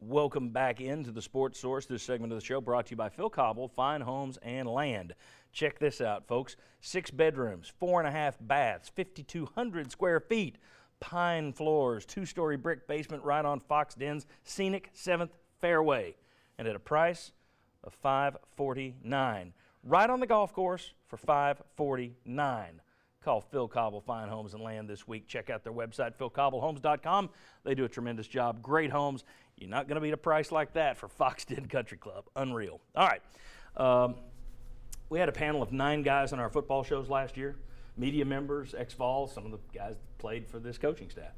Welcome back into the Sports Source. This segment of the show brought to you by Phil Cobble, Fine Homes and Land. Check this out, folks. 6 bedrooms, 4.5 baths, 5,200 square feet, pine floors, 2-story brick basement right on Fox Den's scenic 7th fairway, and at a price of $549. Right on the golf course for $549. Call Phil Cobble Fine Homes and Land this week. Check out their website, philcobblehomes.com. They do a tremendous job. Great homes. You're not going to beat a price like that for Fox Den Country Club. Unreal. All right. We had a panel of 9 guys on our football shows last year. Media members, ex-Vols, some of the guys that played for this coaching staff.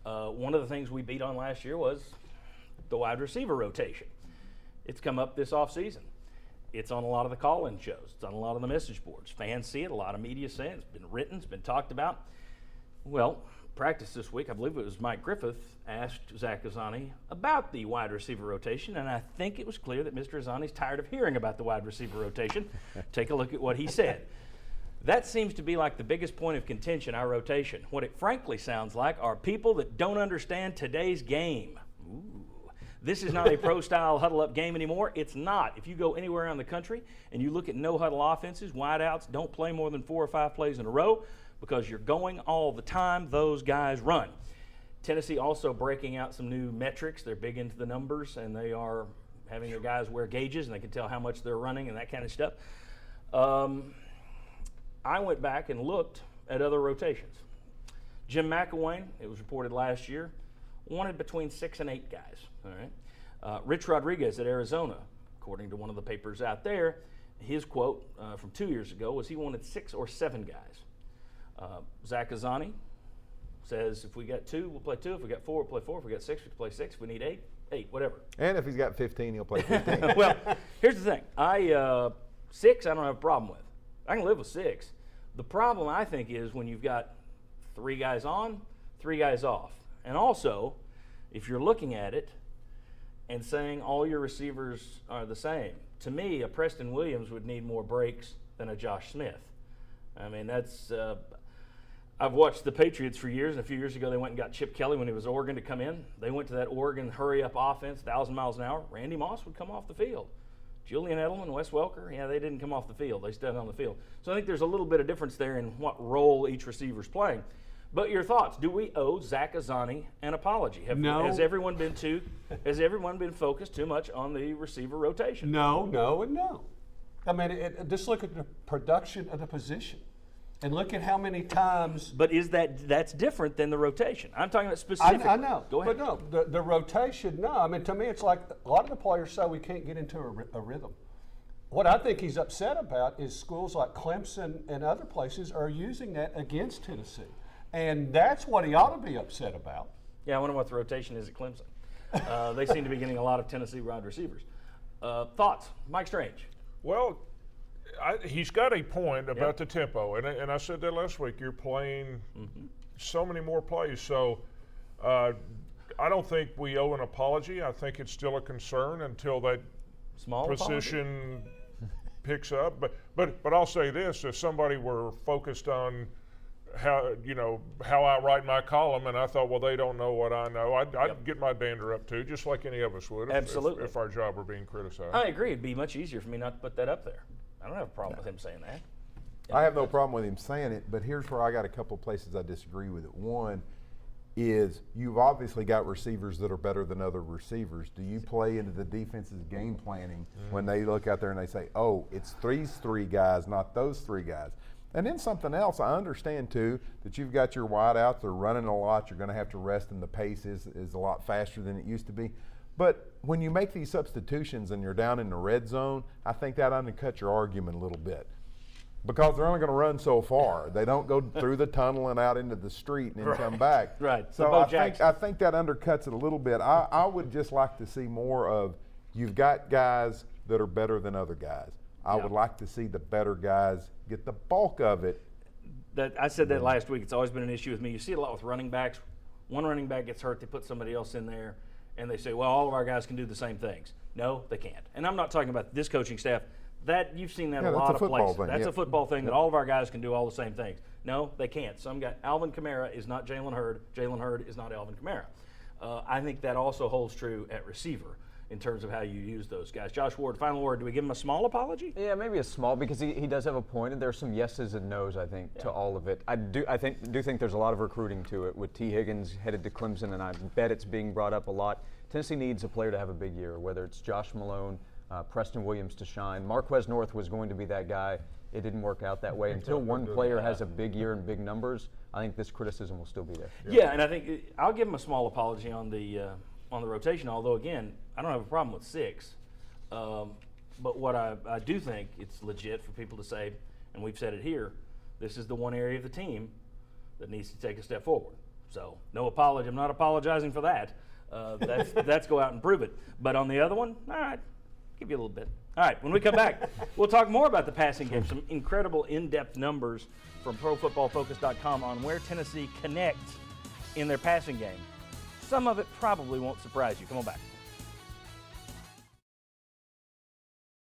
One of the things we beat on last year was the wide receiver rotation. It's come up this offseason. It's on a lot of the call-in shows. It's on a lot of the message boards. Fans see it. A lot of media say it. It's been written. It's been talked about. Well, practice this week, I believe it was Mike Griffith, asked Zach Azzanni about the wide receiver rotation, and I think it was clear that Mr. Azzanni's tired of hearing about the wide receiver rotation. Take a look at what he said. That seems to be like the biggest point of contention, our rotation. What it frankly sounds like are people that don't understand today's game. Ooh. This is not a pro-style huddle-up game anymore. It's not. If you go anywhere around the country and you look at no-huddle offenses, wideouts don't play more than 4 or 5 plays in a row because you're going all the time. Those guys run. Tennessee also breaking out some new metrics. They're big into the numbers, and they are having their guys wear gauges, and they can tell how much they're running and that kind of stuff. I went back and looked at other rotations. Jim McElwain, it was reported last year, wanted between 6 and 8 guys. All right. Rich Rodriguez at Arizona, according to one of the papers out there, his quote from 2 years ago was he wanted 6 or 7 guys. Zach Azzanni says if we got 2, we'll play 2. If we got 4, we'll play 4. If we got 6, we'll play 6. If we need 8, whatever. And if he's got 15, he'll play 15. Well, here's the thing. 6, I don't have a problem with. I can live with 6. The problem, I think, is when you've got 3 guys on, 3 guys off. And also, if you're looking at it and saying all your receivers are the same, to me, a Preston Williams would need more breaks than a Josh Smith. I mean, that's I've watched the Patriots for years, and a few years ago they went and got Chip Kelly when he was Oregon to come in. They went to that Oregon hurry-up offense, 1,000 miles an hour. Randy Moss would come off the field. Julian Edelman, Wes Welker, they didn't come off the field. They stayed on the field. So I think there's a little bit of difference there in what role each receiver's playing. But your thoughts? Do we owe Zach Azzanni an apology? No. Has everyone been focused too much on the receiver rotation? No, and no. I mean, just look at the production of the position, and look at how many times. But that's different than the rotation? I'm talking about specifically. I know. Go ahead. But no, the rotation. No, I mean, to me, it's like a lot of the players say we can't get into a rhythm. What I think he's upset about is schools like Clemson and other places are using that against Tennessee. And that's what he ought to be upset about. Yeah, I wonder what the rotation is at Clemson. They seem to be getting a lot of Tennessee wide receivers. Thoughts? Mike Strange. Well, he's got a point about the tempo. And I said that last week. You're playing so many more plays. So I don't think we owe an apology. I think it's still a concern until that position picks up. But I'll say this. If somebody were focused on how I write my column, and I thought, well, they don't know what I know. I'd get my dander up too, just like any of us would. Absolutely. If our job were being criticized. I agree. It'd be much easier for me not to put that up there. I don't have a problem with him saying that. I have no problem with him saying it, but here's where I got a couple places I disagree with it. One is you've obviously got receivers that are better than other receivers. Do you play into the defense's game planning when they look out there and they say, oh, it's these 3 guys, not those 3 guys? And then something else, I understand too, that you've got your wideouts, they're running a lot, you're going to have to rest, and the pace is a lot faster than it used to be. But when you make these substitutions and you're down in the red zone, I think that undercuts your argument a little bit. Because they're only going to run so far. They don't go through the tunnel and out into the street and then come back. Right. So I think that undercuts it a little bit. I would just like to see more of, you've got guys that are better than other guys. I would like to see the better guys get the bulk of it. I said that last week. It's always been an issue with me. You see it a lot with running backs. One running back gets hurt, they put somebody else in there, and they say, well, all of our guys can do the same things. No, they can't. And I'm not talking about this coaching staff. That you've seen that a lot of places. That's a football thing that all of our guys can do all the same things. No, they can't. Some guy, Alvin Kamara is not Jalen Hurd. Jalen Hurd is not Alvin Kamara. I think that also holds true at receiver in terms of how you use those guys. Josh Ward, final word. Do we give him a small apology? Yeah, maybe a small, because he does have a point, and there's some yeses and nos, I think, to all of it. I do think there's a lot of recruiting to it with T. Higgins headed to Clemson, and I bet it's being brought up a lot. Tennessee needs a player to have a big year, whether it's Josh Malone, Preston Williams to shine. Marquez North was going to be that guy. It didn't work out that way. Until one player has a big year and big numbers, I think this criticism will still be there. Yeah, and I think I'll give him a small apology on the rotation, although, again, I don't have a problem with 6. But what I do think it's legit for people to say, and we've said it here, this is the one area of the team that needs to take a step forward. So no apology. I'm not apologizing for that. That's go out and prove it. But on the other one, all right, give you a little bit. All right, when we come back, we'll talk more about the passing game, some incredible in-depth numbers from ProFootballFocus.com on where Tennessee connects in their passing game. Some of it probably won't surprise you. Come on back.